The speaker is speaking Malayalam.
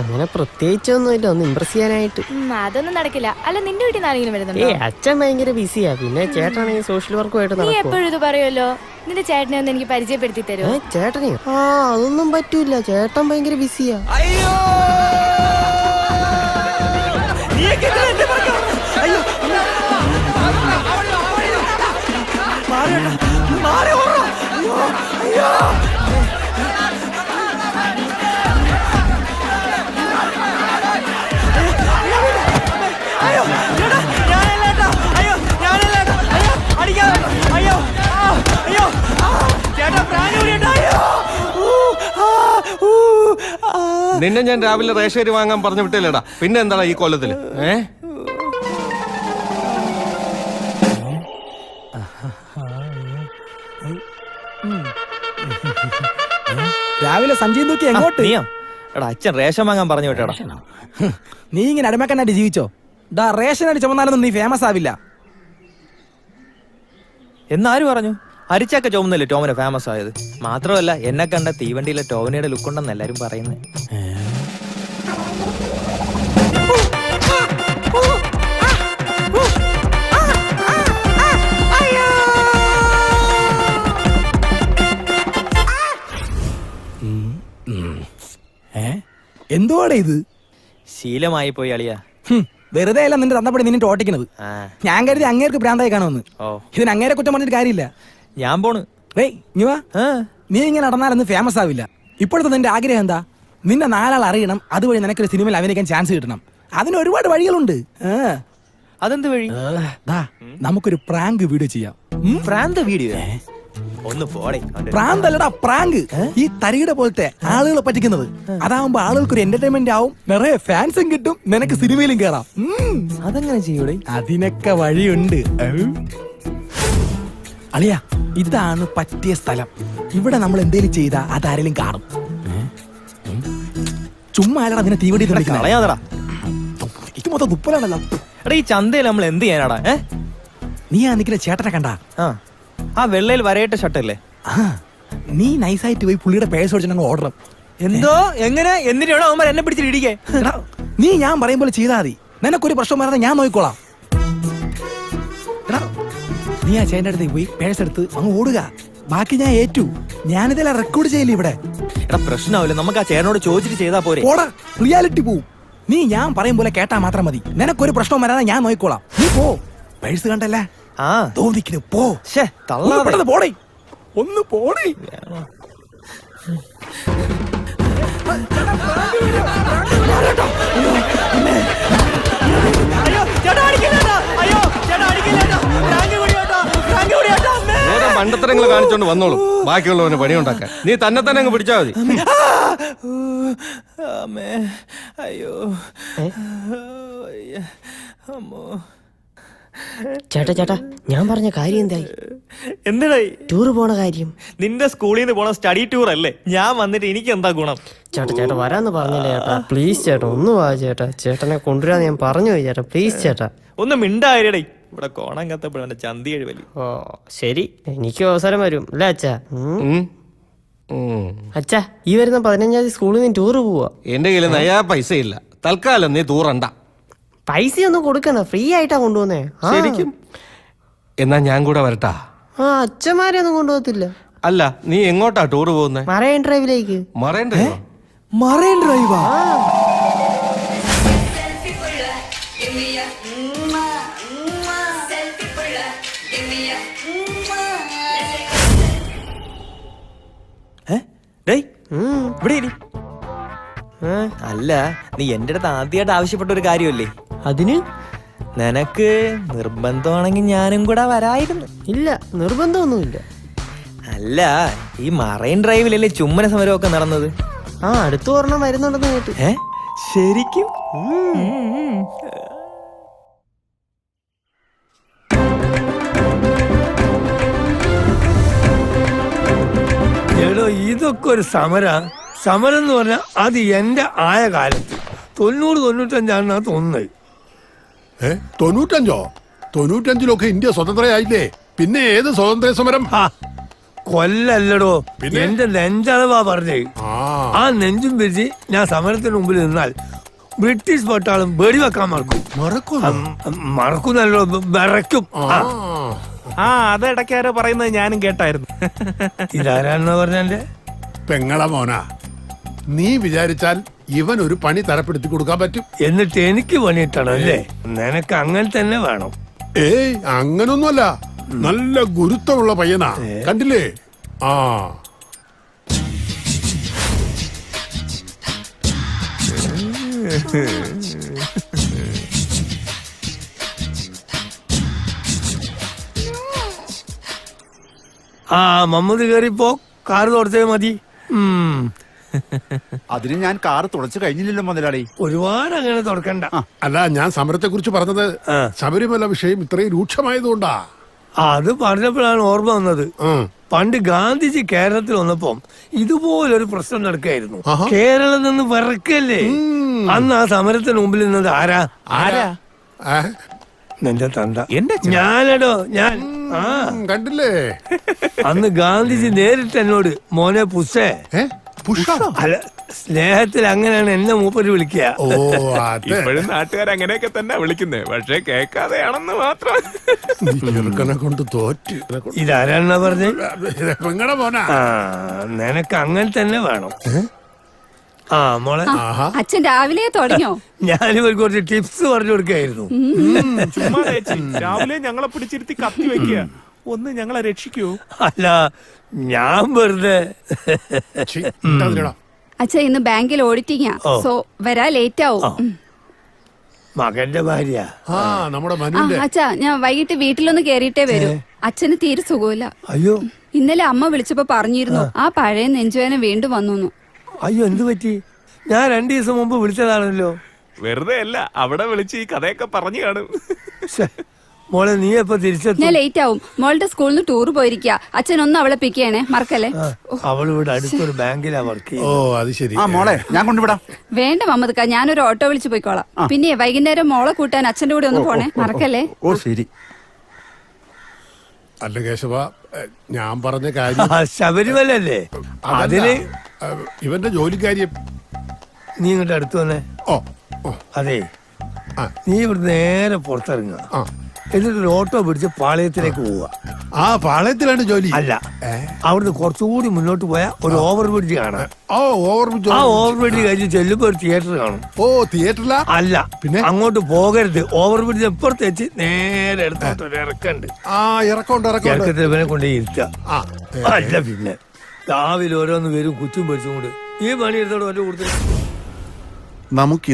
അങ്ങനെ പ്രത്യേകിച്ചൊന്നുമില്ല, ഒന്ന് ഇമ്പ്രസ് ചെയ്യാനായിട്ട്. അതൊന്നും നടക്കില്ല. അല്ല, നിന്റെ വീട്ടിൽ നിന്ന് ആരെങ്കിലും വരുന്നുണ്ടോ? അച്ഛൻ ഭയങ്കര ബിസിയാ, പിന്നെ ചേട്ടനാണെങ്കിൽ സോഷ്യൽ വർക്കുമായിട്ട് നീ എപ്പോഴും ഇത് പറയുമല്ലോ. നിന്റെ ചേട്ടനെ ഒന്ന് എനിക്ക് പരിചയപ്പെടുത്തി തരുമോ? ചേട്ടനെയോ? അതൊന്നും പറ്റൂല, ചേട്ടൻ ഭയങ്കര ബിസിയാ. നിന്നെ ഞാൻ രാവിലെ റേഷരി വാങ്ങാൻ പറഞ്ഞു വിട്ടില്ലേടാ, പിന്നെ എന്താടാ ഈ കൊല്ലത്തില്? രാവിലെ സഞ്ജയ് നോക്കി എങ്ങോട്ട്? എടാ അച്ഛൻ റേഷൻ വാങ്ങാൻ പറഞ്ഞു വിട്ടേടാ. നീ ഇങ്ങനെ അടിമക്കനായിട്ട് ജീവിച്ചോ? ഡാ റേഷൻ അടി ചുമന്നാലൊന്നും നീ ഫേമസ് ആവില്ല. എന്നാര് പറഞ്ഞു? അരിച്ചൊക്കെ ചുമന്നല്ലേ ടോമിനെ ഫേമസ് ആയത്. മാത്രമല്ല എന്നെ കണ്ട തീവണ്ടിയിലെ ടോമിനിയുടെ ലുക്ക് ഉണ്ടെന്ന് എല്ലാരും പറയുന്നത്. എന്തുവാടെ ഇത്? ശീലമായി പോയി അളിയാ. വെറുതെ അല്ല നിന്റെ തന്നപ്പടി നിന്നിട്ട് ഓട്ടിക്കണത്. ഞാൻ കരുതി അങ്ങേർക്ക് ഭ്രാന്തായി കാണുമെന്ന്. ഇതിന് അങ്ങേരെ കുറ്റം പറഞ്ഞിട്ട് കാര്യമില്ല. ഞാൻ പോണ്. നീ ഇങ്ങനെ നടന്നാലൊന്നും ഫേമസ് ആവില്ല. ഇപ്പോഴത്തെ നിന്റെ ആഗ്രഹം എന്താ? നിന്നെ നാലാൾ അറിയണം, അതുവഴി നിനക്കൊരു സിനിമയിൽ അഭിനയിക്കാൻ ചാൻസ് കിട്ടണം. അതിന് ഒരുപാട് വഴികളുണ്ട്. അതെന്ത് വഴി? നമുക്കൊരു പ്രാങ്ക് വീഡിയോ ചെയ്യാം. പ്രാന്ത് വീഡിയോ? ഒന്ന് പോടേ. പ്രാന്തല്ലടാ, പ്രാങ്ക്. ഈ തരികിട പോലത്തെ ആളുകളെ പറ്റിക്കുന്നത്. അതാവുമ്പോ ആളുകൾക്ക് ഒരു എന്റർടൈൻമെന്റ് ആവും, നിറയെ ഫാൻസും കിട്ടും, നിനക്ക് സിനിമയിലും കേറാം. അതെങ്ങനെ ചെയ്യൂടെ? അതിനൊക്കെ വഴിയുണ്ട്. അളിയ, ഇതാണ് പറ്റിയ സ്ഥലം. ഇവിടെ നമ്മൾ എന്തേലും ചെയ്താ അതാരെങ്കിലും കാണും. ചുമ്മാ അല്ലടാ നിന്നെ തീവണ്ടി കളയാതടാ. ഇത് മൊത്തം തുപ്പലാണല്ലോ. എടാ ഈ ചന്തയിൽ നമ്മൾ എന്ത് ചെയ്യാനാടാ? നീ ആ നിൽക്കുന്ന ചേട്ടനെ കണ്ടാ? ആ വെള്ളയിൽ വരയിട്ട ഷർട്ടല്ലേ? നീ നൈസായിട്ട് പോയി പുള്ളിയുടെ പേഴ്സ് ഓടിച്ചിട്ട് ഓർഡർ. എന്തോ എങ്ങനെ എന്നിട്ടാണോ അവന്മാർ എന്നെ പിടിച്ചിട്ട് ഇടിക്കേ? നീ ഞാൻ പറയും പോലെ ചെയ്താൽ മതി, നിനക്കൊരു പ്രശ്നം വരാതെ ഞാൻ നോക്കിക്കോളാം. നീ ആ ചേട്ടൻ്റെ അടുത്തേക്ക് പോയി പേഴ്സ് എടുത്ത് അങ്ങ് ഓടുക. ബാക്കി ഞാൻ ഏറ്റു. ഞാനിതെല്ലാം റെക്കോർഡ് ചെയ്യില്ല ഇവിടെ. എടാ പ്രശ്നമാവില്ല, നമുക്ക് ആ ചേട്ടനോട് ചോദിച്ചിട്ട് ചെയ്താ പോരെ. ഓടാ, റിയാലിറ്റി പോവും. നീ ഞാൻ പറയും പോലെ കേട്ടാ മാത്രം മതി, നിനക്കൊരു പ്രശ്നം വരാതെ ഞാൻ നോക്കിക്കോളാം. നീ പോ. പേഴ്സ് കണ്ടല്ലേ? തോന്നിക്കുന്നു. പോ. പോടേ, ഒന്ന് പോടേ. മണ്ടത്തരങ്ങൾ കാണിച്ചോണ്ട് വന്നോളൂ, ബാക്കിയുള്ളവന് പണിയുണ്ടാക്കാൻ. നീ തന്നെ തന്നെ അങ്ങ് പിടിച്ചാ മതി. അയ്യോ അമ്മോ. ചേട്ടാ ഞാൻ പറഞ്ഞ കാര്യം എന്തായി? എന്തായി? ടൂറ് പോണ കാര്യം. നിന്റെ സ്കൂളിൽ നിന്ന് പോണ സ്റ്റഡി ടൂർ അല്ലേ? ഞാൻ വന്നിട്ട് എനിക്ക് എന്താ ഗുണം? ചേട്ടാ വരാന്ന് പറഞ്ഞില്ലേ ചേട്ടാ? പ്ലീസ് ചേട്ടാ ഒന്ന് വാ ചേട്ടാ. ചേട്ടനെ കൊണ്ടുവരാന്ന് ഞാൻ പറഞ്ഞു പോയി ചേട്ടാ, പ്ലീസ് ചേട്ടാ. ഒന്ന് മിണ്ടായിരടേ. ഇവിടെ കോണം കത്തപ്പോഴാണ് ചന്തി എഴുവലി. ഓ ശരി, എനിക്ക് അവസരം വരും അല്ലേ അച്ഛാ? അച്ഛാ ഈ വരുന്ന 15-ാം തീയതി സ്കൂളിൽ നിന്ന് ടൂറ് പോവാ. എന്റെ കയ്യിൽ നയാ പൈസ ഇല്ല, തൽക്കാലം നീ തൂറണ്ട. പൈസയൊന്നും കൊടുക്കണ്ട, ഫ്രീ ആയിട്ടാ കൊണ്ടുപോന്നേ. ശരിക്കും? എന്നാ ഞാൻ കൂടെ വരട്ടാ? അച്ഛന്മാരെ ഒന്നും കൊണ്ടുപോകത്തില്ല. അല്ല, നീ എങ്ങോട്ടാ ടൂർ പോകുന്നേ? മറൈൻ ഡ്രൈവിലേക്ക്. മറൈൻ ഡ്രൈവോ? മറൈൻ ഡ്രൈവാ? അല്ല, നീ എന്റെ അടുത്ത് ആദ്യമായിട്ട് ആവശ്യപ്പെട്ട ഒരു കാര്യമല്ലേ? അതിന് നിനക്ക് നിർബന്ധമാണെങ്കിൽ ഞാനും കൂടെ വരായിരുന്നു. ഇല്ല, നിർബന്ധമൊന്നുമില്ല. അല്ല, ഈ മറൈൻ ഡ്രൈവിലല്ലേ ചുമ്മന സമരമൊക്കെ നടന്നത്? അടുത്ത ഒരെണ്ണം വരുന്നുണ്ടെന്ന് കേട്ടു. ശരിക്കും? എടോ ഇതൊക്കെ ഒരു സമരം എന്ന് പറഞ്ഞാൽ അത് എന്റെ ആയ കാലത്ത് 90-95 തോന്നുന്നത്. 95? 95 ഇന്ത്യ സ്വതന്ത്രയായില്ലേ? പിന്നെ ഏത് സ്വാതന്ത്ര്യ സമരം? കൊല്ലല്ലടോ, എന്റെ നെഞ്ചളവാ പറഞ്ഞേ. ആ നെഞ്ചും പിരിച്ച് ഞാൻ സമരത്തിന് മുമ്പിൽ നിന്നാൽ ബ്രിട്ടീഷ് പട്ടാളം വെടിവെക്കാൻ മറക്കുന്നല്ലോ, വിറയ്ക്കും. അത് ഇടയ്ക്കാരോ പറയുന്നത് ഞാനും കേട്ടായിരുന്നു. ഇതാരാണെന്ന് പറഞ്ഞെ? പെങ്ങള മോനാ, നീ വിചാരിച്ചാൽ ഇവൻ ഒരു പണി തരപ്പെടുത്തി കൊടുക്കാൻ പറ്റും. എന്നിട്ട് എനിക്ക് പണിയിട്ടണം അല്ലേ? നിനക്ക് അങ്ങനെ തന്നെ വേണം. ഏയ് അങ്ങനൊന്നുമല്ല, നല്ല ഗുരുത്വമുള്ള പയ്യനാ, കണ്ടില്ലേ? ആ മമ്മൂദ് കേറിപ്പോ കാറ് തുടച്ചേ മതി. അതിന് ഞാൻ കാറ് തുടച്ചു കഴിഞ്ഞില്ലല്ലോ മുതലാളി. ഒരുപാട് അങ്ങനെ തുടക്കണ്ട. അല്ല, ഞാൻ സമരത്തെ കുറിച്ച് പറഞ്ഞത് ശബരിമല വിഷയം ഇത്രയും രൂക്ഷമായതുകൊണ്ടാ. അത് പറഞ്ഞപ്പോഴാണ് ഓർമ്മ വന്നത്. പണ്ട് ഗാന്ധിജി കേരളത്തിൽ വന്നപ്പോ ഇതുപോലൊരു പ്രശ്നം നടക്കായിരുന്നു. കേരളം നിന്ന് വിറക്കല്ലേ. അന്ന് ആ സമരത്തിന് മുമ്പിൽ നിന്നത് ആരാ? നിന്റെ തന്ത. ഞാനടോ ഞാൻ. കണ്ടില്ലേ? അന്ന് ഗാന്ധിജി നേരിട്ട് എന്നോട് മോനെ പുഷേ, അല്ല സ്നേഹത്തിൽ അങ്ങനെയാണ് എന്നെ മൂപ്പര് വിളിക്കുക. ഓ അതെ, ഇപ്പോഴും നാട്ടുകാർ അങ്ങനെയൊക്കെ തന്നെ വിളിക്കുന്നേ, പക്ഷെ കേൾക്കാതെയാണെന്ന് മാത്രം. ചെറുക്കനെ കൊണ്ട് തോറ്റ്. ഇതാരാണെന്നാ പറഞ്ഞേ? പെങ്ങടെ മോനാ. നിനക്ക് അങ്ങനെ തന്നെ വേണം. മോളെ, അച്ഛൻ രാവിലെ തുടങ്ങിയോ? ഞാനിവർക്ക് കുറച്ച് ടിപ്സ് പറഞ്ഞു കൊടുക്കായിരുന്നു. രാവിലെ ഞങ്ങളെ പിടിച്ചിരുത്തി കത്തി വെക്കുക, ഒന്ന് ഞങ്ങളെ രക്ഷിക്കൂ. അല്ല, ഞാൻ വെറുതെ. അച്ഛ ഇന്ന് ബാങ്കിൽ ഓഡിറ്റിംഗാ, സോ വരാ ലേറ്റ് ആവും. മകന്റെ ഭാര്യ നമ്മുടെ മനുവിന്റെ. അച്ഛാ ഞാൻ വൈകിട്ട് വീട്ടിലൊന്ന് കേറിയിട്ടേ വരൂ. അച്ഛന് തീരെ സുഖമില്ല. അയ്യോ, ഇന്നലെ അമ്മ വിളിച്ചപ്പോ പറഞ്ഞിരുന്നു ആ പഴയ നെഞ്ചുവേന വീണ്ടും വന്നു. അയ്യോ, എന്ത് പറ്റി? ഞാൻ 2 ദിവസം മുമ്പ് വിളിച്ചതാണല്ലോ. വെറുതെ അല്ല, അവിടെ വിളിച്ച് ഈ കഥയൊക്കെ പറഞ്ഞു കാണും. മോളെ, നീ എപ്പോ തിരിച്ചെത്തും? ഞാൻ ലേറ്റ് ആവും. മോളുടെ സ്കൂളിൽ നിന്ന് ടൂർ പോയിരിക്കുക. അച്ഛൻ ഒന്ന് അവളെ പിക്ക് ചെയ്യണേ, മറക്കല്ലേ. അവൾ ഇവിടെ അടുത്തൊരു ബാങ്കിലാ വർക്ക്. ഓ അത് ശരി. മോളെ ഞാൻ കൊണ്ടുവിടാം. വേണ്ട മമ്മദ്ക്ക, ഞാനൊരു ഓട്ടോ വിളിച്ച് പോയിക്കോളാം. പിന്നെ വൈകുന്നേരം മോളെ കൂട്ടാൻ അച്ഛന്റെ കൂടെ ഒന്ന് പോണേ, മറക്കല്ലേ. ഓ ശരി. അല്ല കേശവ, ഞാൻ പറഞ്ഞ കാര്യം ശബരിമല അല്ലേ? അതിന് ഇവന്റെ ജോലിക്കാര്യം. നീ ഇങ്ങോട്ട് അടുത്ത് വന്നേ. അതെ, നീ ഇവിടെ നേരെ പുറത്തിറങ്ങുക. എന്നിട്ടൊരു ഓട്ടോ പിടിച്ച് പാളയത്തിലേക്ക് പോവുക. ആ പാളയത്തിലാണ് ജോലി? അല്ല, അവിടുന്ന് കുറച്ചുകൂടി മുന്നോട്ട് പോയാൽ ഒരു ഓവർ ബ്രിഡ്ജ് കാണാം. ആ ഓവർ ബ്രിഡ്ജ് കഴിഞ്ഞ് ചെല്ലുമ്പോ ഒരു തിയേറ്റർ കാണും. ഓ തിയേറ്ററിലാ? അല്ല, പിന്നെ അങ്ങോട്ട് പോകരുത്. ഓവർ ബ്രിഡ്ജ് എപ്പുറത്ത് വെച്ച് നേരെ എടുത്തോട്ട് ഒരു ഇറക്കുണ്ട്. ഇറക്കത്തിൽ ഇവനെ കൊണ്ട് ഇരുത്തുക. അല്ല പിന്നെ രാവിലെ ഓരോന്ന് വരും കുച്ചും പൊരിച്ചും കൊണ്ട് ഈ പണി എടുത്തോട് വല്ല കൊടുത്തു. നമുക്ക്